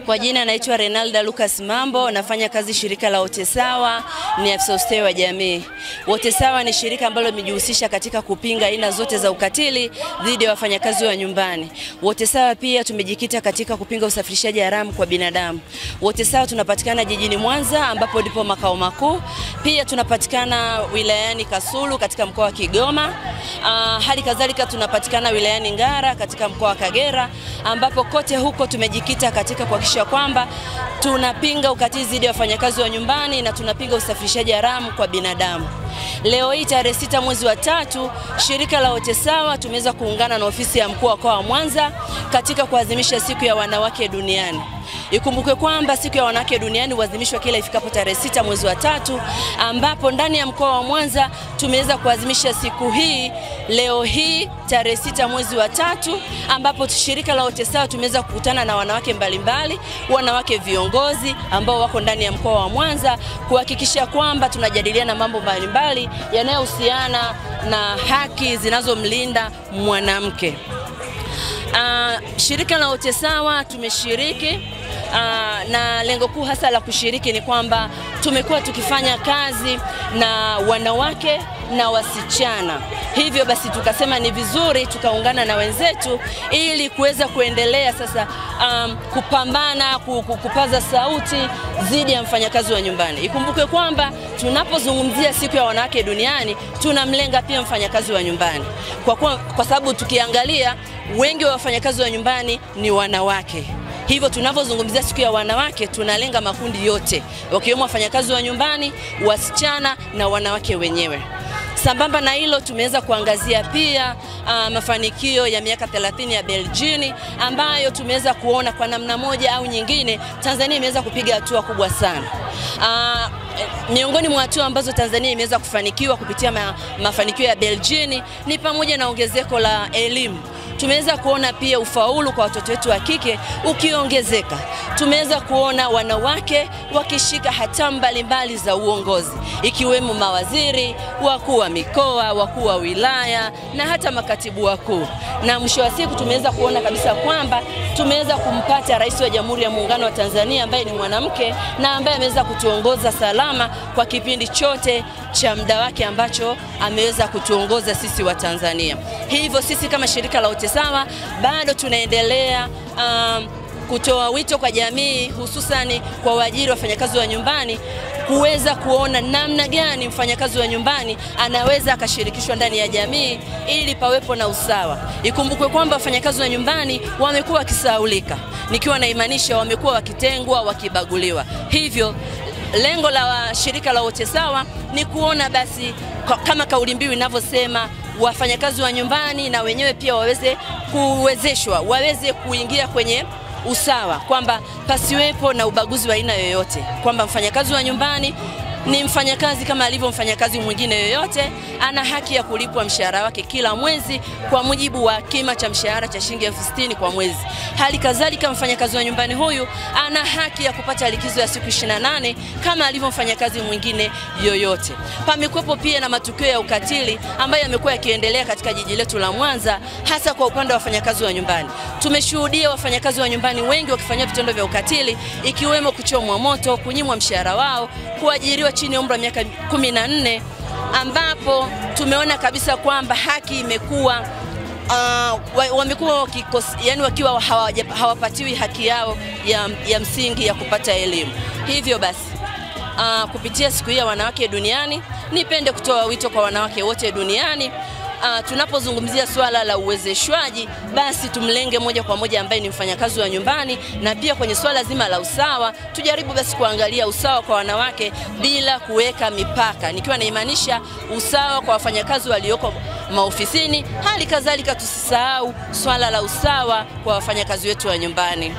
Kwa jina naitwa Renalda Lucas Mambo, nafanya kazi shirika la Wote Sawa, ni afisa ustawi wa jamii. Wote Sawa ni shirika ambalo limejihusisha katika kupinga aina zote za ukatili dhidi ya wafanyakazi wa nyumbani. Wote Sawa pia tumejikita katika kupinga usafirishaji haramu kwa binadamu. Wote Sawa tunapatikana jijini Mwanza ambapo ndipo makao makuu. Pia tunapatikana wilayani Kasulu katika mkoa wa Kigoma. Hali kadhalika tunapatikana wilayani Ngara katika mkoa wa Kagera, ambapo kote huko tumejikita katika kuhakikisha kwamba tunapinga ukatili dhidi ya wafanyakazi wa nyumbani na tunapinga usafirishaji haramu kwa binadamu. Leo hii tarehe 6 mwezi wa 3, shirika la Wote Sawa tumeweza kuungana na ofisi ya mkuu wa mkoa wa Mwanza katika kuadhimisha siku ya wanawake duniani. Ikumbukwe kwamba siku ya wanawake duniani huadhimishwa kila ifikapo tarehe 6 mwezi wa 3, ambapo ndani ya mkoa wa Mwanza tumeweza kuadhimisha siku hii leo hii tarehe 6 mwezi wa 3, ambapo shirika la Wote Sawa tumeweza kukutana na wanawake mbalimbali, wanawake viongozi ambao wako ndani ya mkoa wa Mwanza kuhakikisha kwamba tunajadiliana mambo mbalimbali yanayohusiana na haki zinazomlinda mwanamke. Shirika la Wote Sawa tumeshiriki na lengo kuu hasa la kushiriki ni kwamba tumekuwa tukifanya kazi na wanawake na wasichana. Hivyo basi tukasema ni vizuri tukaungana na wenzetu ili kuweza kuendelea sasa kupambana, kupaza sauti dhidi ya mfanyakazi wa nyumbani. Ikumbuke kwamba tunapozungumzia siku ya wanawake duniani tunamlenga pia mfanyakazi wa nyumbani. Kwa sababu tukiangalia wengi wa wafanyakazi wa nyumbani ni wanawake. Hivyo tunapozungumzia siku ya wanawake tunalenga makundi yote, wakiwemo wafanyakazi wa nyumbani, wasichana na wanawake wenyewe. Sambamba na hilo tumeweza kuangazia pia mafanikio ya miaka 30 ya Beljini, ambayo tumeweza kuona kwa namna moja au nyingine Tanzania imeweza kupiga hatua kubwa sana. Miongoni mwa hatua ambazo Tanzania imeweza kufanikiwa kupitia mafanikio ya Beljini ni pamoja na ongezeko la elimu. Tumeweza kuona pia ufaulu kwa watoto wetu wa kike ukiongezeka. Tumeweza kuona wanawake wakishika hatamu mbalimbali za uongozi, ikiwemo mawaziri, wakuu wa mikoa, wakuu wa wilaya na hata makatibu wakuu. Na mwisho wa siku tumeweza kuona kabisa kwamba tumeweza kumpata Rais wa Jamhuri ya Muungano wa Tanzania ambaye ni mwanamke na ambaye ameweza kutuongoza salama kwa kipindi chote cha muda wake ambacho ameweza kutuongoza sisi wa Tanzania. Hivyo sisi kama shirika la Wote Sawa bado tunaendelea kutoa wito kwa jamii, hususani kwa waajiri wafanyakazi wa nyumbani, kuweza kuona namna gani mfanyakazi wa nyumbani anaweza akashirikishwa ndani ya jamii ili pawepo na usawa. Ikumbukwe kwamba wafanyakazi wa nyumbani wamekuwa wakisahaulika, nikiwa naimaanisha wamekuwa wakitengwa, wakibaguliwa. Hivyo lengo la shirika la Wote Sawa ni kuona basi kama kauli mbiu inavyosema, wafanyakazi wa nyumbani na wenyewe pia waweze kuwezeshwa, waweze kuingia kwenye usawa, kwamba pasiwepo na ubaguzi wa aina yoyote, kwamba mfanyakazi wa nyumbani ni mfanyakazi kama alivyo mfanyakazi mwingine yoyote, ana haki ya kulipwa mshahara wake kila mwezi kwa mujibu wa kima cha mshahara cha shilingi 60,000 kwa mwezi. Hali kadhalika mfanyakazi wa nyumbani huyu ana haki ya kupata likizo ya siku 28 kama alivyo mfanyakazi mwingine yoyote. Pamekuwepo pia na matukio ya ukatili ambayo yamekuwa yakiendelea katika jiji letu la Mwanza, hasa kwa upande wa wafanyakazi wa nyumbani. Tumeshuhudia wafanyakazi wa nyumbani wengi wakifanywa vitendo vya ukatili, ikiwemo kuchomwa moto, kunyimwa mshahara wao, kuajiriwa chini ya umri wa miaka 14, ambapo tumeona kabisa kwamba haki imekuwa wamekuwa yani wakiwa hawapatiwi haki yao ya msingi ya kupata elimu. Hivyo basi kupitia siku hii ya wanawake duniani, nipende kutoa wito kwa wanawake wote duniani, tunapozungumzia swala la uwezeshwaji, basi tumlenge moja kwa moja ambaye ni mfanyakazi wa nyumbani, na pia kwenye swala zima la usawa tujaribu basi kuangalia usawa kwa wanawake bila kuweka mipaka, nikiwa naimaanisha usawa kwa wafanyakazi walioko maofisini. Hali kadhalika tusisahau swala la usawa kwa wafanyakazi wetu wa nyumbani.